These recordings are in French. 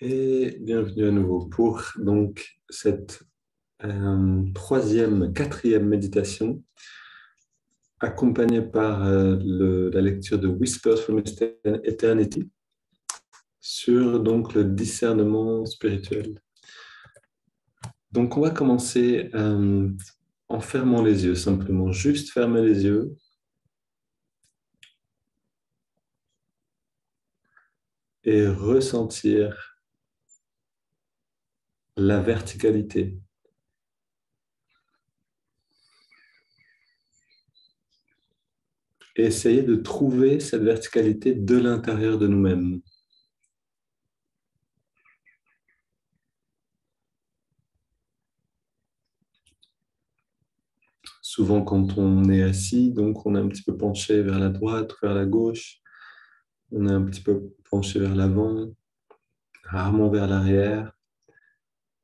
Et bienvenue à nouveau pour donc cette quatrième méditation accompagnée par la lecture de Whispers from Eternity sur donc le discernement spirituel. Donc on va commencer en fermant les yeux, simplement juste fermer les yeux. Et ressentir la verticalité. Et essayer de trouver cette verticalité de l'intérieur de nous-mêmes. Souvent, quand on est assis, donc on est un petit peu penché vers la droite ou vers la gauche. On est un petit peu penché vers l'avant, rarement vers l'arrière.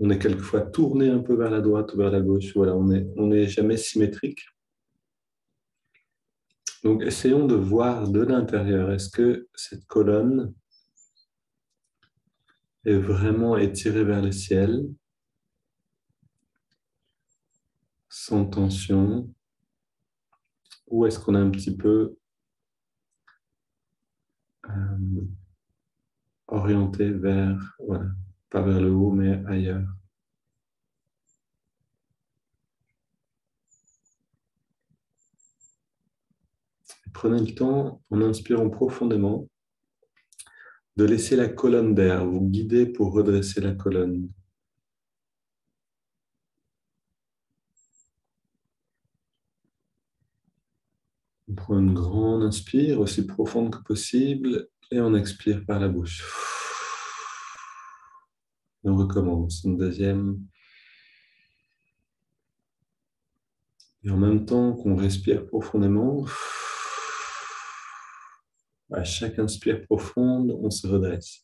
On est quelquefois tourné un peu vers la droite ou vers la gauche. Voilà, on n'est jamais symétrique. Donc, essayons de voir de l'intérieur. Est-ce que cette colonne est vraiment étirée vers le ciel, sans tension, ou est-ce qu'on est un petit peu orienté vers, voilà, pas vers le haut, mais ailleurs. Prenez le temps, en inspirant profondément, de laisser la colonne d'air vous guider pour redresser la colonne. On prend une grande inspire, aussi profonde que possible, et on expire par la bouche. Et on recommence une deuxième. Et en même temps qu'on respire profondément, à chaque inspire profonde, on se redresse.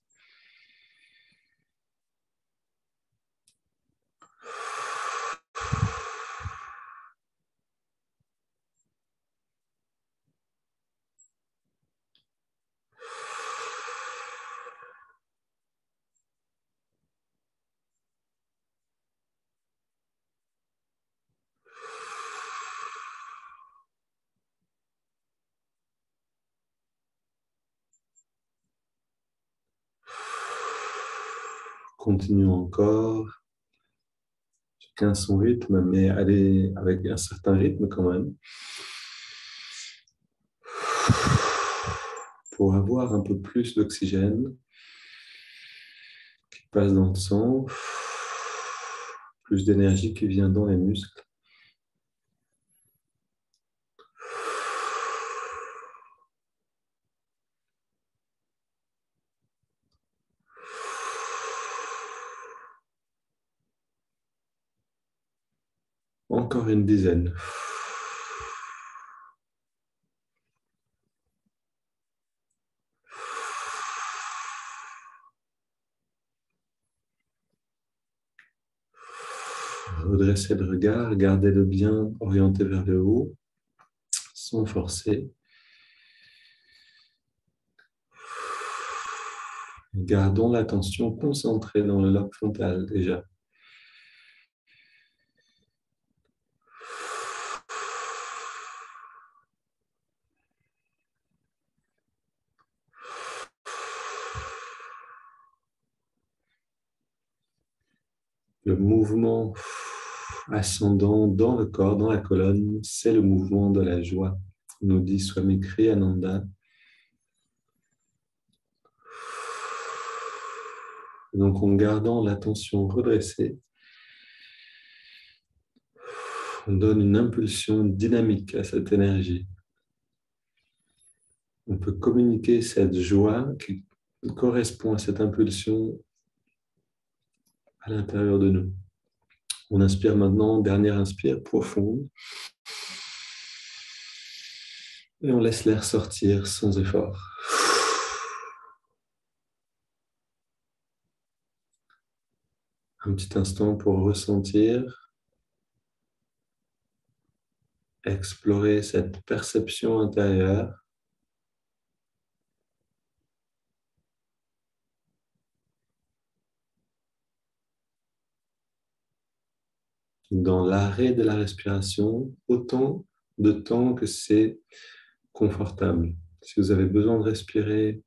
Continuons encore. Chacun son rythme, mais allez avec un certain rythme quand même. Pour avoir un peu plus d'oxygène qui passe dans le sang, plus d'énergie qui vient dans les muscles. Encore une dizaine. Redressez le regard, gardez-le bien orienté vers le haut, sans forcer. Gardons l'attention concentrée dans le lobe frontal déjà. Le mouvement ascendant dans le corps, dans la colonne, c'est le mouvement de la joie, nous dit Swami Kriyananda. Donc en gardant l'attention redressée, on donne une impulsion dynamique à cette énergie. On peut communiquer cette joie qui correspond à cette impulsion à l'intérieur de nous. On inspire maintenant, dernière inspire profonde. Et on laisse l'air sortir sans effort. Un petit instant pour ressentir, explorer cette perception intérieure. dans l'arrêt de la respiration autant de temps que c'est confortable. Si vous avez besoin de respirer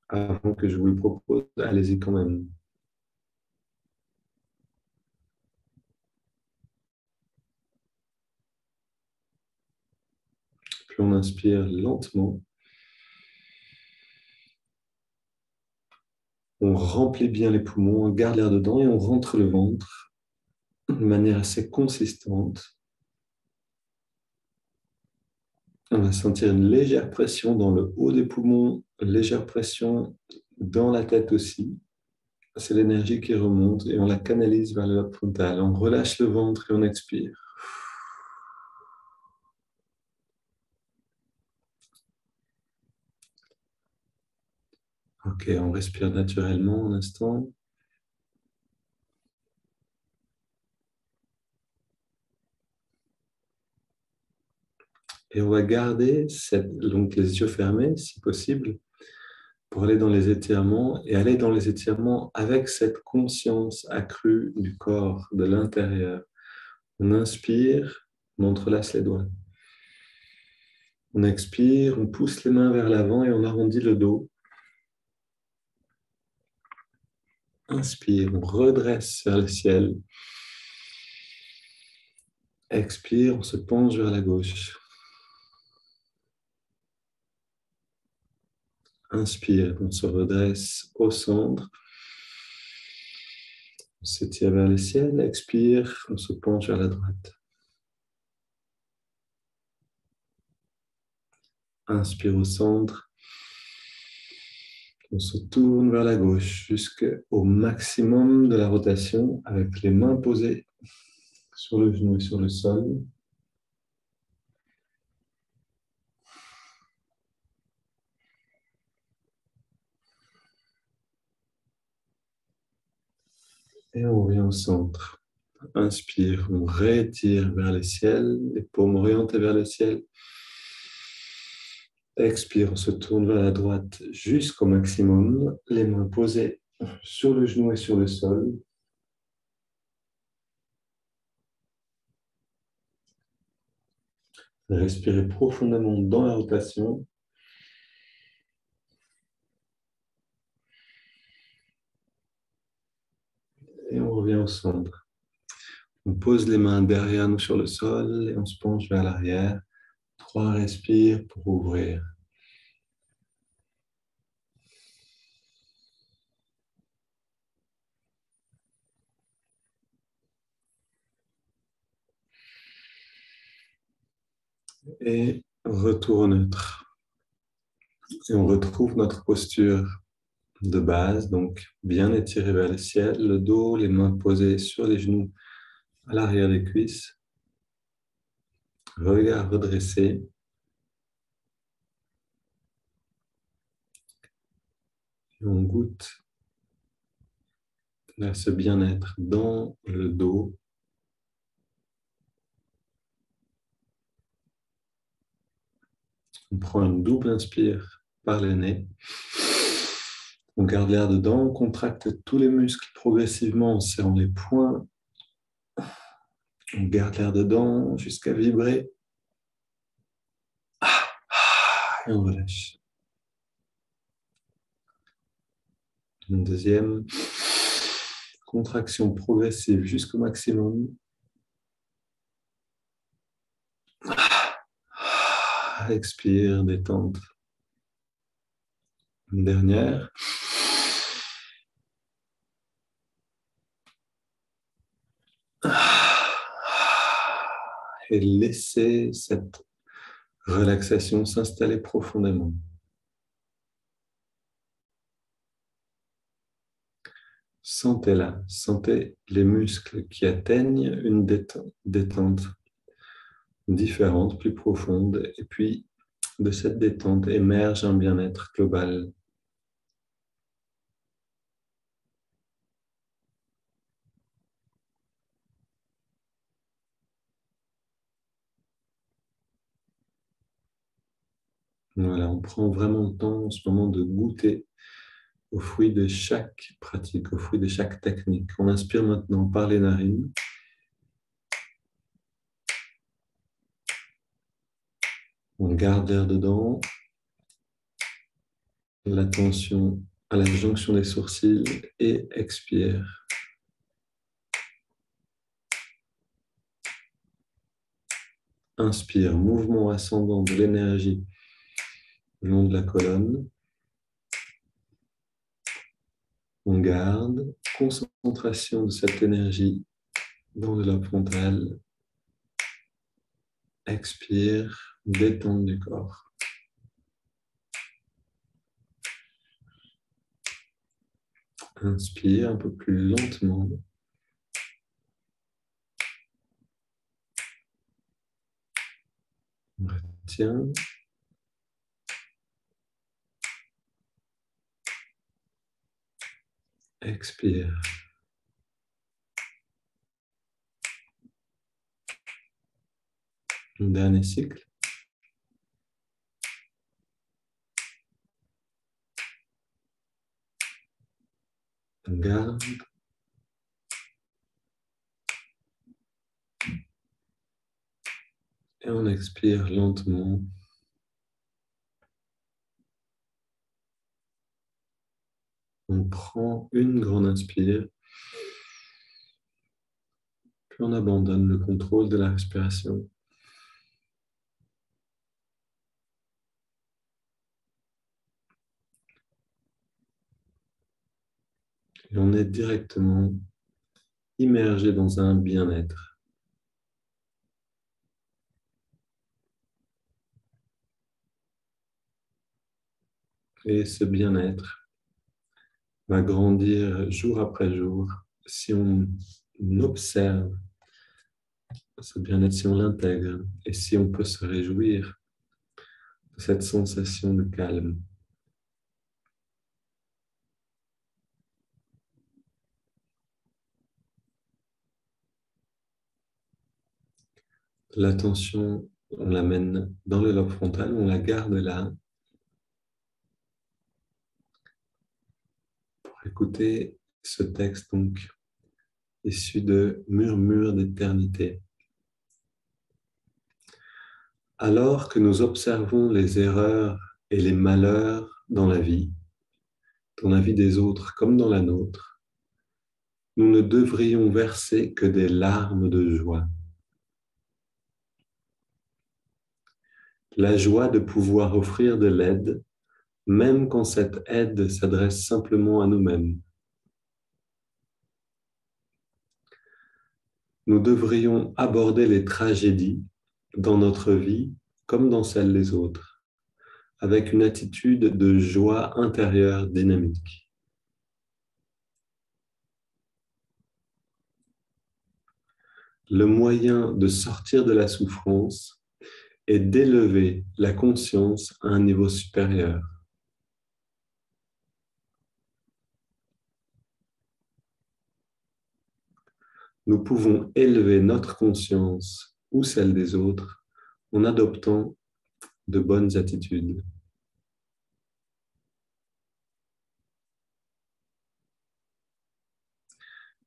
avant que je vous le propose, allez-y quand même. Puis on inspire lentement. On remplit bien les poumons, on garde l'air dedans et on rentre le ventre de manière assez consistante. On va sentir une légère pression dans le haut des poumons, une légère pression dans la tête aussi. C'est l'énergie qui remonte et on la canalise vers le lobe frontal. On relâche le ventre et on expire. Ok, on respire naturellement un instant. Et on va garder donc les yeux fermés, si possible, pour aller dans les étirements et aller dans les étirements avec cette conscience accrue du corps, de l'intérieur. On inspire, on entrelace les doigts. On expire, on pousse les mains vers l'avant et on arrondit le dos. Inspire, on redresse vers le ciel. Expire, on se penche vers la gauche. Inspire, on se redresse au centre. On s'étire vers le ciel. Expire, on se penche vers la droite. Inspire au centre. On se tourne vers la gauche jusqu'au maximum de la rotation avec les mains posées sur le genou et sur le sol. Et on revient au centre. Inspire, on rétire vers le ciel, les paumes orientées vers le ciel. Expire, on se tourne vers la droite jusqu'au maximum, les mains posées sur le genou et sur le sol. Respirez profondément dans la rotation. Et on revient au centre. On pose les mains derrière nous sur le sol et on se penche vers l'arrière. 3 respires pour ouvrir. Et retour au neutre. Et on retrouve notre posture de base, donc bien étiré vers le ciel, le dos, les mains posées sur les genoux à l'arrière des cuisses. Regard redressé. Et on goûte à ce bien-être dans le dos. On prend une double inspire par le nez. On garde l'air dedans, on contracte tous les muscles progressivement en serrant les poings. On garde l'air dedans jusqu'à vibrer. Et on relâche. Une deuxième contraction progressive jusqu'au maximum. Expire, détente. Une dernière. Et laissez cette relaxation s'installer profondément. Sentez-la, sentez les muscles qui atteignent une détente différente, plus profonde, et puis de cette détente émerge un bien-être global. Voilà, on prend vraiment le temps en ce moment de goûter au fruit de chaque pratique, au fruit de chaque technique. On inspire maintenant par les narines. On garde l'air dedans. L'attention à la jonction des sourcils et expire. Inspire, mouvement ascendant de l'énergie le long de la colonne. On garde concentration de cette énergie dans le lobe frontal. Expire, détente du corps. Inspire un peu plus lentement. On retient. Expire. Un dernier cycle. On garde. Et on expire lentement. On prend une grande inspire. Puis on abandonne le contrôle de la respiration. Et on est directement immergé dans un bien-être. Et ce bien-être va grandir jour après jour si on observe ce bien-être, si on l'intègre et si on peut se réjouir de cette sensation de calme. L'attention, on l'amène dans le lobe frontal, on la garde là pour écouter ce texte donc issu de Murmures d'éternité. Alors que nous observons les erreurs et les malheurs dans la vie des autres comme dans la nôtre, nous ne devrions verser que des larmes de joie. La joie de pouvoir offrir de l'aide, même quand cette aide s'adresse simplement à nous-mêmes. Nous devrions aborder les tragédies dans notre vie comme dans celle des autres, avec une attitude de joie intérieure dynamique. Le moyen de sortir de la souffrance est d'élever la conscience à un niveau supérieur. Nous pouvons élever notre conscience ou celle des autres en adoptant de bonnes attitudes.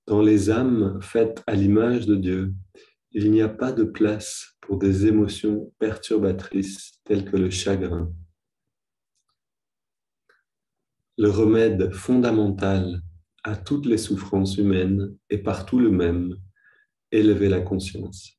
Dans les âmes faites à l'image de Dieu, il n'y a pas de place pour des émotions perturbatrices telles que le chagrin. Le remède fondamental à toutes les souffrances humaines est partout le même, élever la conscience.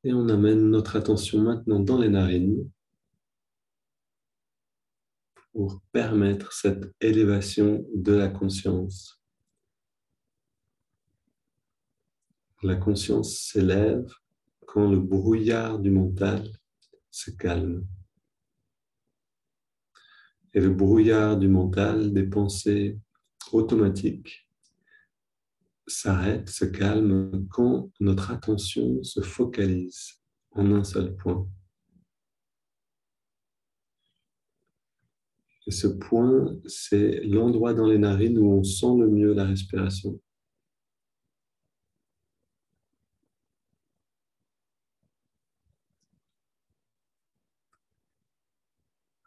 Et on amène notre attention maintenant dans les narines pour permettre cette élévation de la conscience. La conscience s'élève quand le brouillard du mental se calme. Et le brouillard du mental, des pensées automatiques, s'arrête, se calme quand notre attention se focalise en un seul point. Et ce point, c'est l'endroit dans les narines où on sent le mieux la respiration.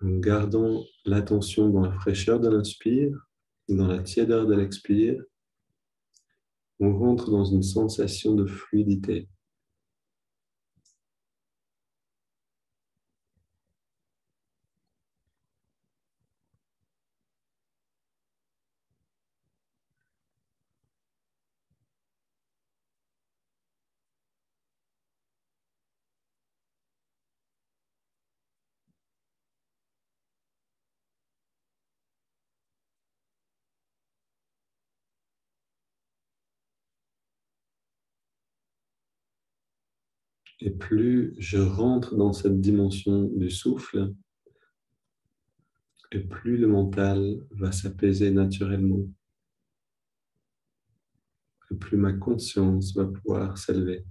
En gardant l'attention dans la fraîcheur de l'inspire et dans la tiédeur de l'expire, on rentre dans une sensation de fluidité. Et plus je rentre dans cette dimension du souffle, et plus le mental va s'apaiser naturellement, et plus ma conscience va pouvoir s'élever.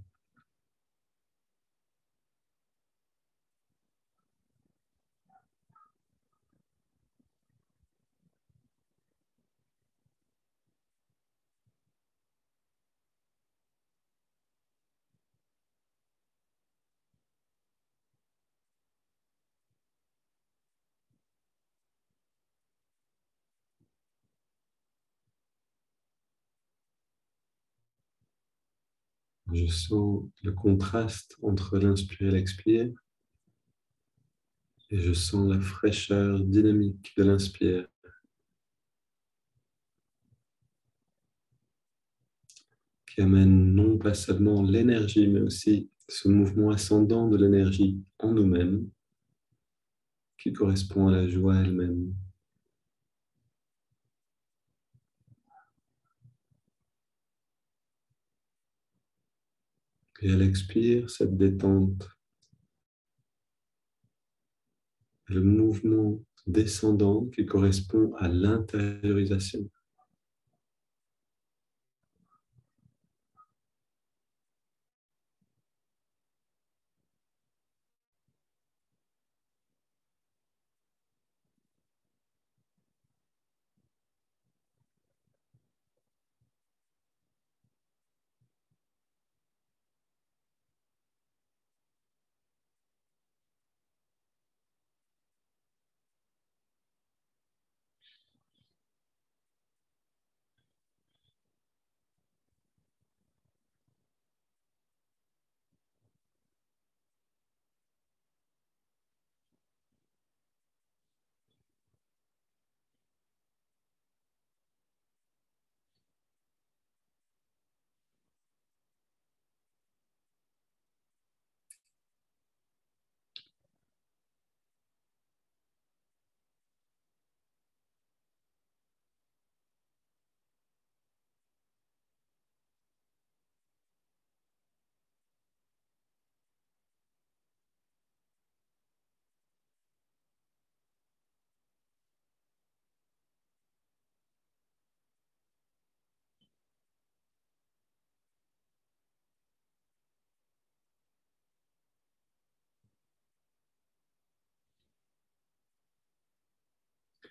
Je sens le contraste entre l'inspire et l'expire, et je sens la fraîcheur dynamique de l'inspire qui amène non pas seulement l'énergie, mais aussi ce mouvement ascendant de l'énergie en nous-mêmes qui correspond à la joie elle-même. Et à l'expire, cette détente, le mouvement descendant qui correspond à l'intériorisation.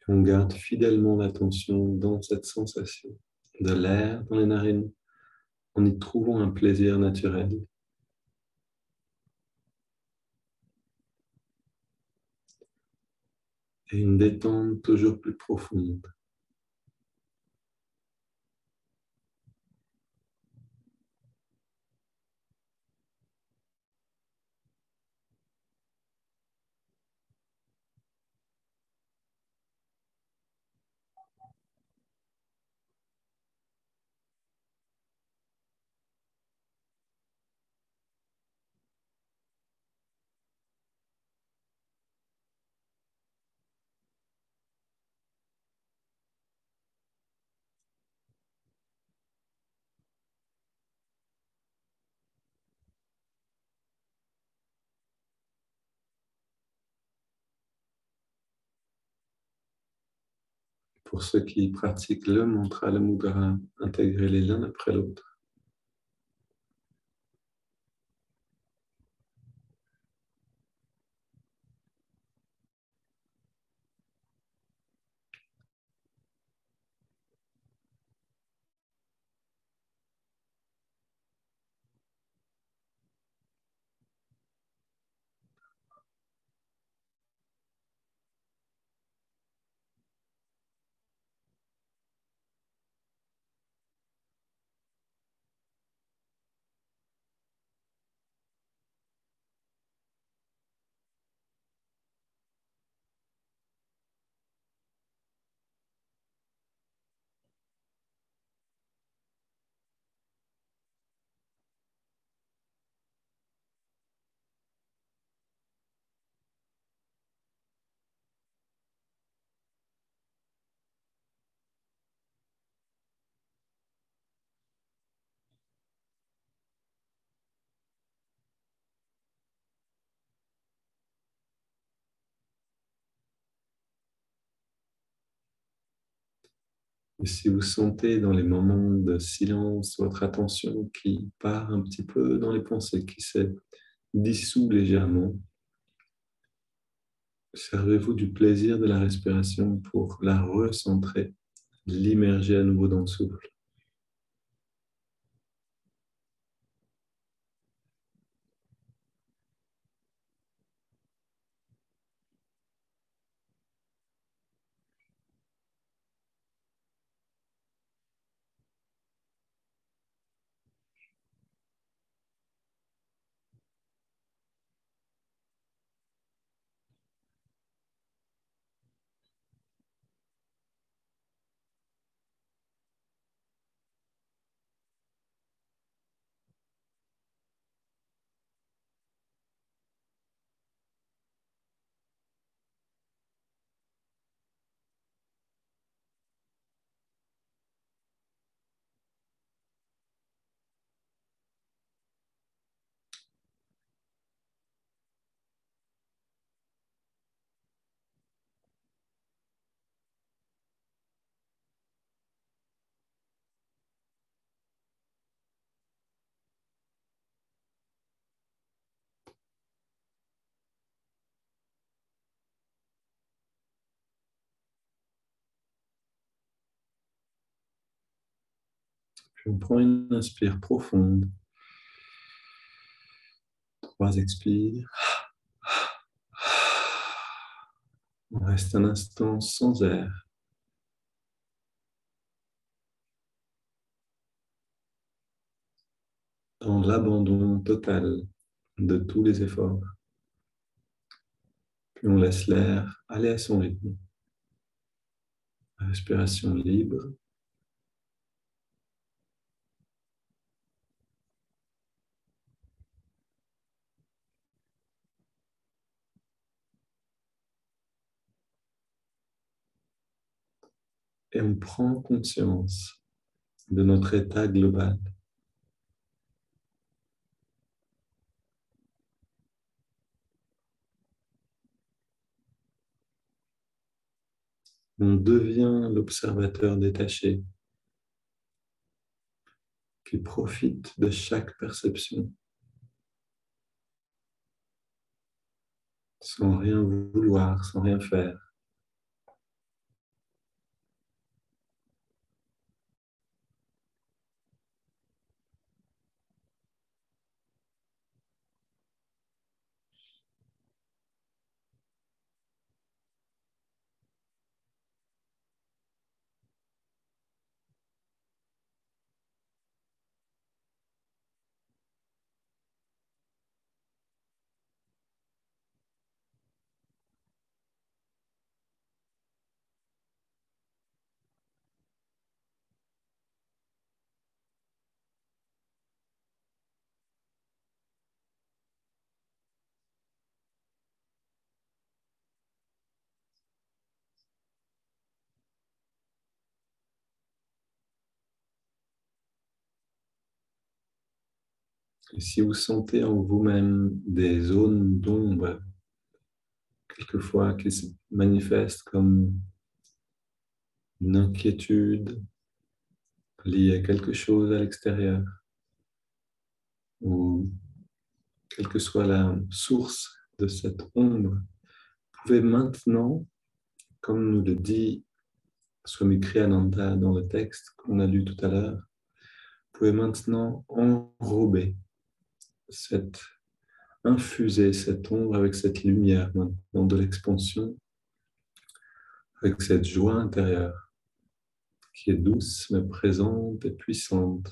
On garde fidèlement l'attention dans cette sensation de l'air dans les narines en y trouvant un plaisir naturel et une détente toujours plus profonde. Pour ceux qui pratiquent le mantra, le mudra, intégrez-les l'un après l'autre. Et si vous sentez dans les moments de silence votre attention qui part un petit peu dans les pensées, qui se dissout légèrement, servez-vous du plaisir de la respiration pour la recentrer, l'immerger à nouveau dans le souffle. Puis on prend une inspire profonde, 3 expires. On reste un instant sans air. Dans l'abandon total de tous les efforts. Puis on laisse l'air aller à son rythme. Respiration libre. Et on prend conscience de notre état global. On devient l'observateur détaché qui profite de chaque perception sans rien vouloir, sans rien faire. Et si vous sentez en vous-même des zones d'ombre, quelquefois qui se manifestent comme une inquiétude liée à quelque chose à l'extérieur, ou quelle que soit la source de cette ombre, vous pouvez maintenant, comme nous le dit Swami Kriyananda dans le texte qu'on a lu tout à l'heure, vous pouvez maintenant enrober infuser cette ombre avec cette lumière maintenant de l'expansion, avec cette joie intérieure qui est douce mais présente et puissante.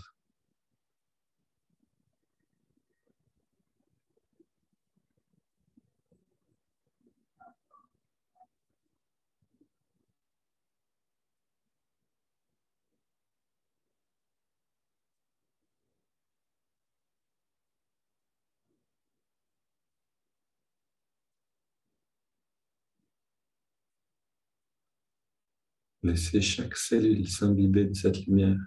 Laissez chaque cellule s'imbiber de cette lumière.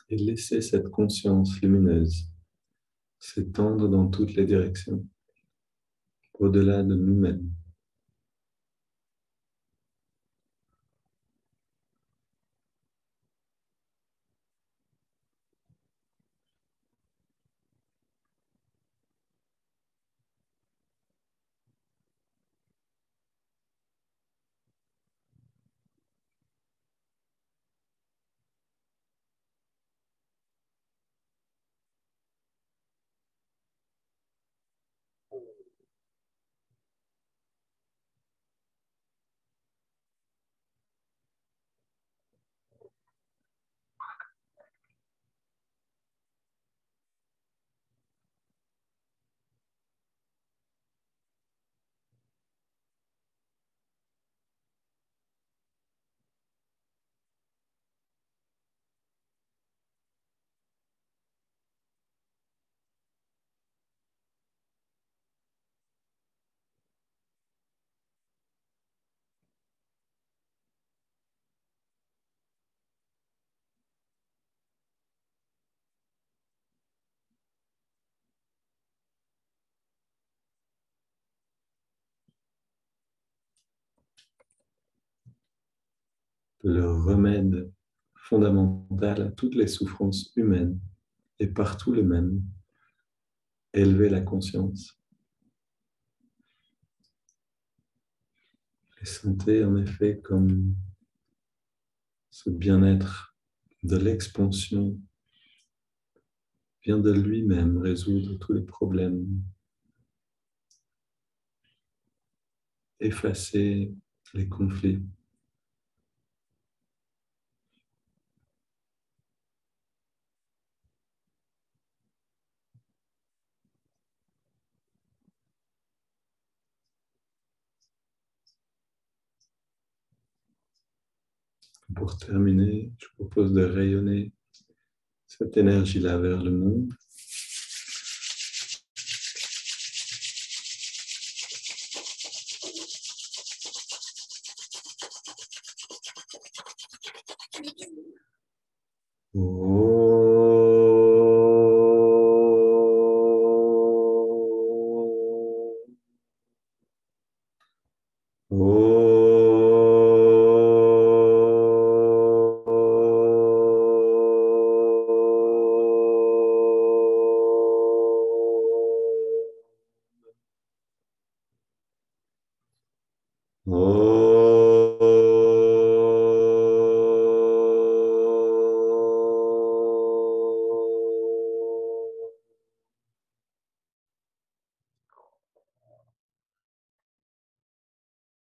et laisser cette conscience lumineuse s'étendre dans toutes les directions, au-delà de nous-mêmes. Le remède fondamental à toutes les souffrances humaines est partout le même: élever la conscience. Et sentez en effet comme ce bien-être de l'expansion vient de lui-même résoudre tous les problèmes, effacer les conflits. Pour terminer, je propose de rayonner cette énergie-là vers le monde. Oh.